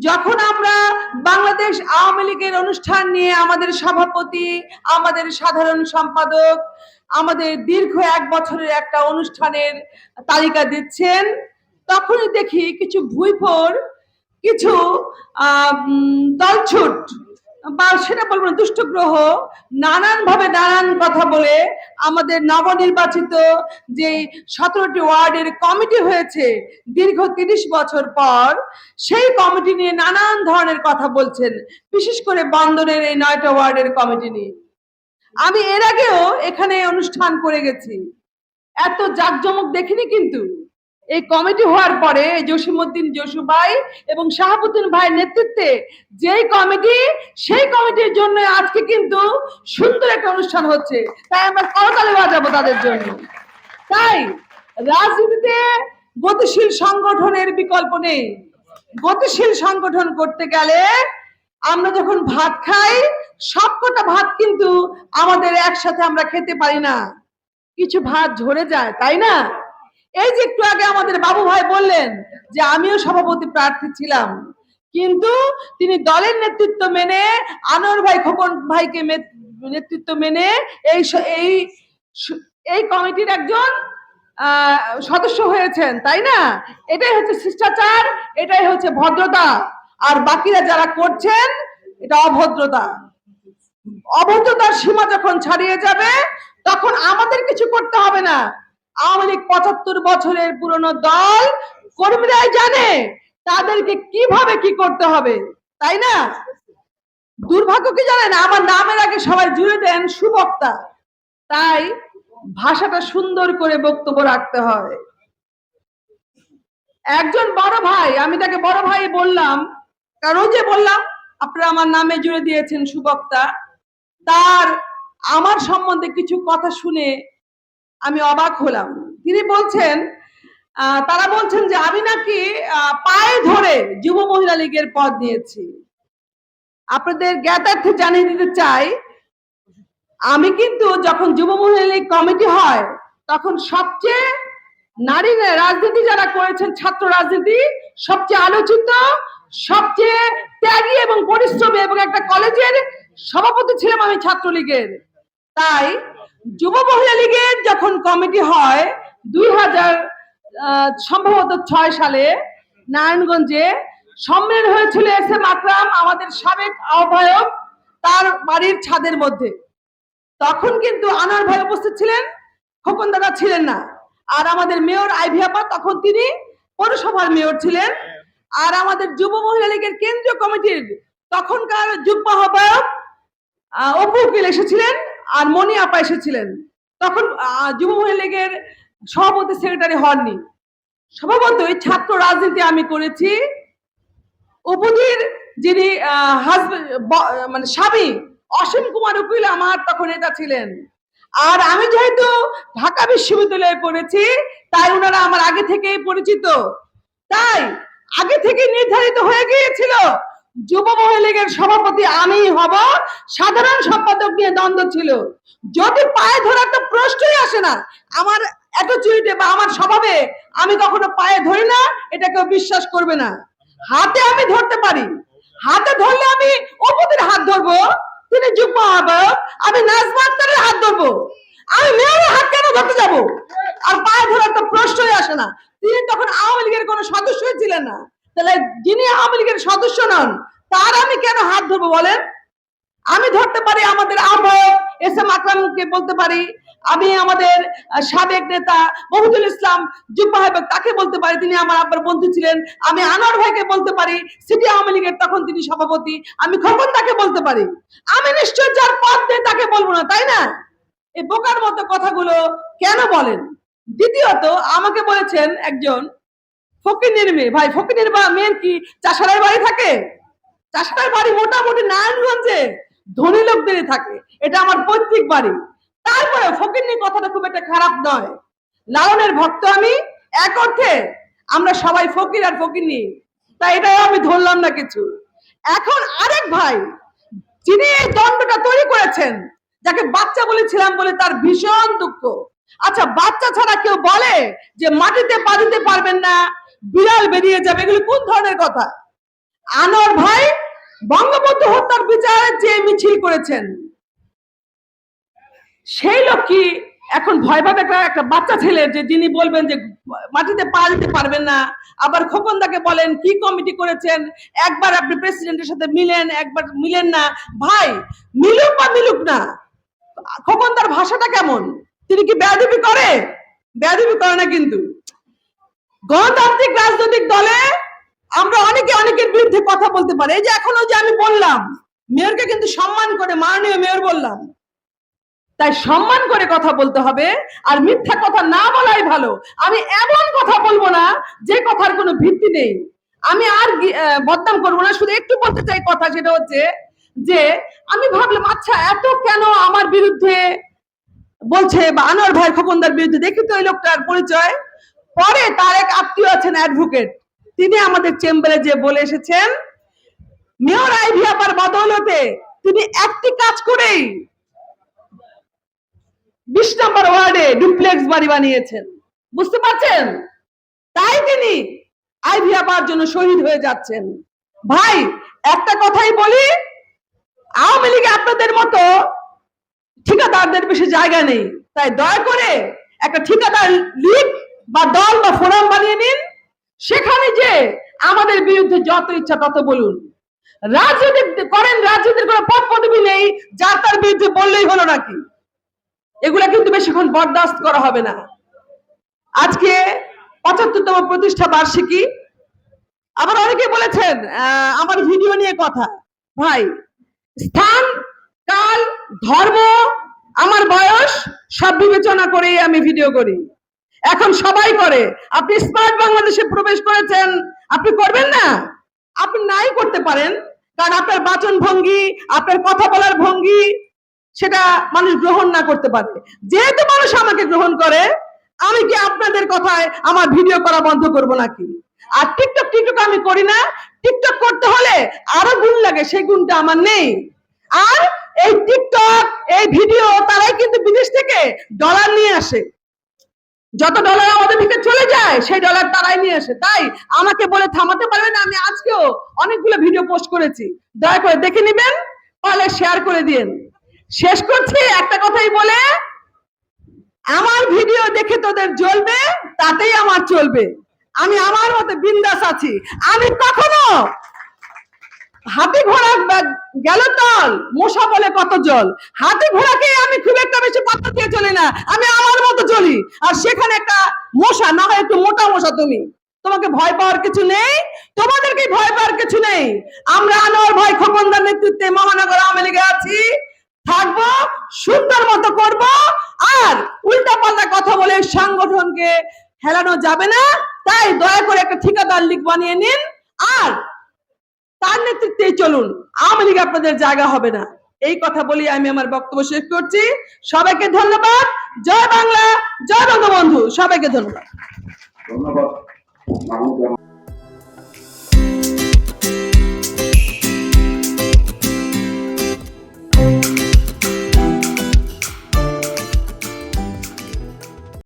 যখন আমরা বাংলাদেশ আওয়ামী লীগের অনুষ্ঠান নিয়ে আমাদের সভাপতি, আমাদের সাধারণ সম্পাদক আমাদের দীর্ঘ 1 বছরের একটা অনুষ্ঠানের তালিকা দিচ্ছেন, তখনই দেখি কিছু ভুইফোর, কিছু দলছুট বা সেটা বলবো না, দুষ্ট গ্রহ নানান ভাবে নানান কথা বলে আমাদের নবনির্বাচিত যে 17টি ওয়ার্ডের কমিটি হয়েছে দীর্ঘ 30 বছর পর, সেই কমিটি নিয়ে নানান ধরনের কথা বলছেন, বিশেষ করে বন্দরের এই 9টা ওয়ার্ডের কমিটি নিয়ে। আমি এর আগেও এখানে অনুষ্ঠান করে গেছি, এত জাঁকজমক দেখিনি, কিন্তু এই কমিটি হওয়ার পরে জসিমউদ্দিন জসু ভাই এবং শাহাবুদ্দিন ভাইয়ের নেতৃত্বে যেই কমিটি, সেই কমিটির জন্য আজকে কিন্তু সুন্দর একটা অনুষ্ঠান হচ্ছে, তাই আমরা করতালি বাজাবো তাদের জন্য। তাই রাজনীতিতে গতিশীল সংগঠনের বিকল্প নেই। গতিশীল সংগঠন করতে গেলে আমরা যখন ভাত খাই, সবকটা ভাত কিন্তু আমাদের একসাথে আমরা খেতে পারি না, কিছু ভাত ঝরে যায়, তাই না? এই যে একটু আগে আমাদের বাবু ভাই বললেন যে আমিও সভাপতি প্রার্থী ছিলাম, কিন্তু তিনি দলের নেতৃত্ব মেনে, আনোয়ার ভাই, খোকন ভাইকে নেতৃত্ব মেনে এই এই এই কমিটির একজন সদস্য হয়েছেন, তাই না? এটাই হচ্ছে শিষ্টাচার, এটাই হচ্ছে ভদ্রতা। আর বাকিরা যারা করছেন এটা অভদ্রতা। অভদ্রতার সীমা যখন ছাড়িয়ে যাবে তখন আমাদের কিছু করতে হবে না। আওয়ামী লীগ 75 বছরের পুরনো দল, কর্মীরাই জানে তাদেরকে কিভাবে কি করতে হবে, তাই না? দুর্ভাগ্য কি জানেন, আমার নামের আগে সবাই জুড়ে দেন সুবক্তা, তাই ভাষাটা সুন্দর করে বক্তব্য রাখতে হয়। একজন বড় ভাই, আমি তাকে বড় ভাই বললাম কারণ ওই যে বললাম আপনারা আমার নামে জুড়ে দিয়েছেন সুবক্তা, তার আমার সম্বন্ধে কিছু কথা শুনে আমি অবাক হলাম। তিনি বলছেন, তারা বলছেন যে আমি নাকি পায়ে ধরে যুব মহিলা লীগের পদ নিয়েছি। আপনাদের জ্ঞাতার্থে জানিয়ে দিতে চাই, আমি কিন্তু যখন যুব মহিলা লীগ কমিটি হয় তখন সবচেয়ে নারী রাজনীতি যারা করেছেন, ছাত্র রাজনীতি, সবচেয়ে আলোচিত, সবচেয়ে ত্যাগী এবং পরিশ্রমী এবং একটা কলেজের সভাপতি ছিলাম আমি ছাত্রলীগের। তাই যুব মহিলা লীগের যখন কমিটি হয় 2000 সম্ভবত 6 সালে নারায়ণগঞ্জে সম্মেলন হয়েছিল এস এম আকরাম, আমাদের সাবেক আহ্বায়ক, তার বাড়ির ছাদের মধ্যে। তখন কিন্তু আনোয়ার ভাই উপস্থিত ছিলেন, খোকন দাদা ছিলেন না। আর আমাদের মেয়র আইভি আপা, তখন তিনি পৌরসভার মেয়র ছিলেন। আর আমাদের যুব মহিলা লীগের কেন্দ্রীয় কমিটির তখনকার যুগ্ম আহ্বায়ক অপু উকিল এসেছিলেন, আর মনি আপা এসেছিলেন। তখন যুব মহিলা লীগের সভাপতি সেক্রেটারি হননি। স্বভাবতই ছাত্র রাজনীতি আমি করেছি। উপজির যিনি মানে স্বামী অসীম কুমার উকিল আমার তখন নেতা ছিলেন। আর আমি যেহেতু ঢাকা বিশ্ববিদ্যালয়ে পড়েছি, তাই ওনারা আমার আগে থেকেই পরিচিত। তাই আগে থেকে নির্ধারিত হয়ে গিয়েছিল যুব মহিলা লীগের সভাপতি আমিই হব। সাধারণ সম্পাদক নিয়ে দ্বন্দ্ব ছিল। যদি পায়ে ধরার তো প্রশ্নই আসে না, আমার অ্যাটিটিউডে বা আমার স্বভাবে আমি কখনো পায়ে ধরি না, এটা কেউ বিশ্বাস করবে না। হাতে আমি ধরতে পারি, হাতে ধরলে আমি অপুদের হাত ধরবো, তিনি যুগ্ম আহ্বায়ক, আমি নাজমা আক্তারের হাত ধরবো, আমি মেয়রের হাত কেন ধরতে যাবো? আর পায়ে ধরার তো প্রশ্নই আসে না। তিনি তখন আওয়ামী লীগের কোনো সদস্যই ছিলেন না, তাহলে যিনি আওয়ামী লীগের সদস্য নন তার আমি কেন হাত ধরবো বলেন? আমি ধরতে পারি আমাদের আহ্বায়ক এস এম আকরামকে বলতে পারি, আমি আমাদের সাবেক নেতা মহিদুল ইসলাম যুগ্ম আহ্বায়ক তাকে বলতে পারি, তিনি আমার আব্বার বন্ধু ছিলেন। আমি আনোয়ার ভাইকে বলতে পারি, সিটি আওয়ামী লীগের তখন তিনি সভাপতি, আমি খোকন তাকে বলতে পারি। আমি নিশ্চয় যার পদ নেই তাকে বলবো না, তাই না? এই বোকার মতো কথাগুলো কেন বলেন? দ্বিতীয়ত আমাকে বলেছেন একজন ফকিনের মেয়ে, ভাই ফকিনের মেয়ের কি চাষারার বাড়ি থাকে? চাষারার বাড়ি মোটামুটি নারায়ণগঞ্জে ধনী লোকদেরই থাকে, এটা আমার পৈতৃক বাড়ি। তারপরে ফকিন্নি কথাটা খুব একটা খারাপ নয়। লালনের ভক্ত আমি, এক অর্থে আমরা সবাই ফকির আর ফকিন্নি, তাই এটাই আমি ধরলাম না কিছু। এখন আরেক ভাই যিনি এই দ্বন্দ্বটা তৈরি করেছেন, যাকে বাচ্চা বলেছিলাম বলে তার ভীষণ দুঃখ। আচ্ছা, বাচ্চা ছাড়া কেউ বলে যে মাটিতে পা দিতে পারবেন না, বিড়াল বেরিয়ে যাবে, এগুলো কোন ধরনের কথা? আনোয়ার ভাই বঙ্গবন্ধু হত্যার বিচারের যে মিছিল করেছেন, সেই লোক কি এখন ভয় পাবে একটা বাচ্চা ছেলের, যে যিনি বলবেন যে মাটিতে পা দিতে পারবেন না? আবার খোকনদাকে বলেন কি কমিটি করেছেন, একবার আপনি প্রেসিডেন্টের সাথে মিলেন, একবার মিলেন না। ভাই, মিলুক বা মিলুক না, খোকনদার ভাষাটা কেমন? তিনি কি বেয়াদবি করে? বেয়াদবি করে না কিন্তু। গণতান্ত্রিক রাজনৈতিক দলে আমরা অনেকে অনেকের বিরুদ্ধে কথা বলতে পারি। এই যে এখনো যে আমি বললাম, মেয়রকে কিন্তু সম্মান করে মাননীয় মেয়র বললাম, তাই সম্মান করে কথা বলতে হবে, আর মিথ্যা কথা না বলাই ভালো। আমি এমন কথা বলবো না যে কথার কোনো ভিত্তি নেই। আমি আর বদনাম করবো না, শুধু একটু বলতে চাই কথা, সেটা হচ্ছে যে আমি ভাবলাম আচ্ছা এত কেন আমার বিরুদ্ধে বলছে, বা আনোয়ার ভাই খোকনদার বিরুদ্ধে। দেখি তো এই লোকটার পরিচয়। পরে তার এক আত্মীয় আছেন অ্যাডভোকেট, তিনি আমাদের চেম্বারে যে বলে এসেছেন, মেয়র আইভি আপার বদৌলতে তিনি একটি কাজ করেই 20 নম্বর ওয়ার্ডে ডুপ্লেক্স বাড়ি বানিয়েছেন। বুঝতে পারছেন? তাই তিনি আইভি আপার জন্য শহীদ হয়ে যাচ্ছেন। ভাই, একটা কথাই বলি, আওয়ামী লীগে আপনাদের মতো ঠিকাদারদের বেশি জায়গা নেই। তাই দয়া করে একটা ঠিকাদার লীগ বা দল বা ফোরাম বানিয়ে নিন, সেখানে যে আমাদের বিরুদ্ধে যত ইচ্ছা তত বলুন। রাজনীতি করেন, রাজনীতির কোনো পদ পদবি নেই, যার তার বিরুদ্ধে বললেই হলো নাকি? এগুলা কিন্তু বেশিক্ষণ বরদাস্ত করা হবে না। আজকে 75তম প্রতিষ্ঠা বার্ষিকী। আবার অনেকে বলেছেন আমার ভিডিও নিয়ে কথা। ভাই, স্থান, কাল, ধর্ম, আমার বয়স সব বিবেচনা করেই আমি ভিডিও করি। এখন সবাই করে। আপনি স্মার্ট বাংলাদেশে প্রবেশ করেছেন, আপনি করবেন না? আপনি নাই করতে পারেন, কারণ আপনার বাচন ভঙ্গি, আপনার কথা বলার ভঙ্গি, সেটা মানুষ গ্রহণ না করতে পারে। যেহেতু মানুষ আমাকে গ্রহণ করে, আমি কি আপনাদের কথায় আমার ভিডিও করা বন্ধ করব নাকি? আর টিকটক আমি করি না। টিকটক করতে হলে আরো গুণ লাগে, সেই গুণটা আমার নেই। আর এই টিকটক, এই ভিডিও, তারাই কিন্তু বিদেশ থেকে ডলার নিয়ে আসে। যত ডলার আমাদের দিকে চলে যায়, সেই ডলার তারাই নিয়ে আসে। তাই আমাকে বলে থামাতে পারবে না। আমি আজকেও অনেকগুলো ভিডিও পোস্ট করেছি, দয়া করে দেখে নিবেন, তাহলে শেয়ার করে দিন। শেষ করছি একটা কথাই বলে, আমার ভিডিও দেখে তোদের জ্বলবে, তাতেই আমার চলবে। আমি আমার মতে বিন্দাস আছি। আমি কখনো হাতি ঘোড়া গেল তল, মশা বলে কত জল, হাতি ঘোড়াকে আমি খুব একটা বেশি পাত্তা দিয়ে চলি না, আমি আমার মতো চলি। আর সেখানে একটা মশা, না হয় একটু মোটা মশা, তোমাকে ভয় পাওয়ার কিছু নেই, তোমাদেরকে ভয় পাওয়ার কিছু নেই। আমরা আনোয়ার ভাই খোকনদার নেতৃত্বে মহানগর আওয়ামী লীগে আছি, থাকবো, সুন্দর মতো করব। আর উল্টা পাল্টা কথা বলে সংগঠনকে হেলানো যাবে না। তাই দয়া করে একটা ঠিকাদার লীগ বানিয়ে নিন, আর তার নেতৃত্বে চলুন। আওয়ামী লীগ আপনাদের জায়গা হবে না। এই কথা বলি আমি আমার বক্তব্য শেষ করছি। সবাইকে ধন্যবাদ। জয় বাংলা, জয় বঙ্গবন্ধু। সবাইকে ধন্যবাদ।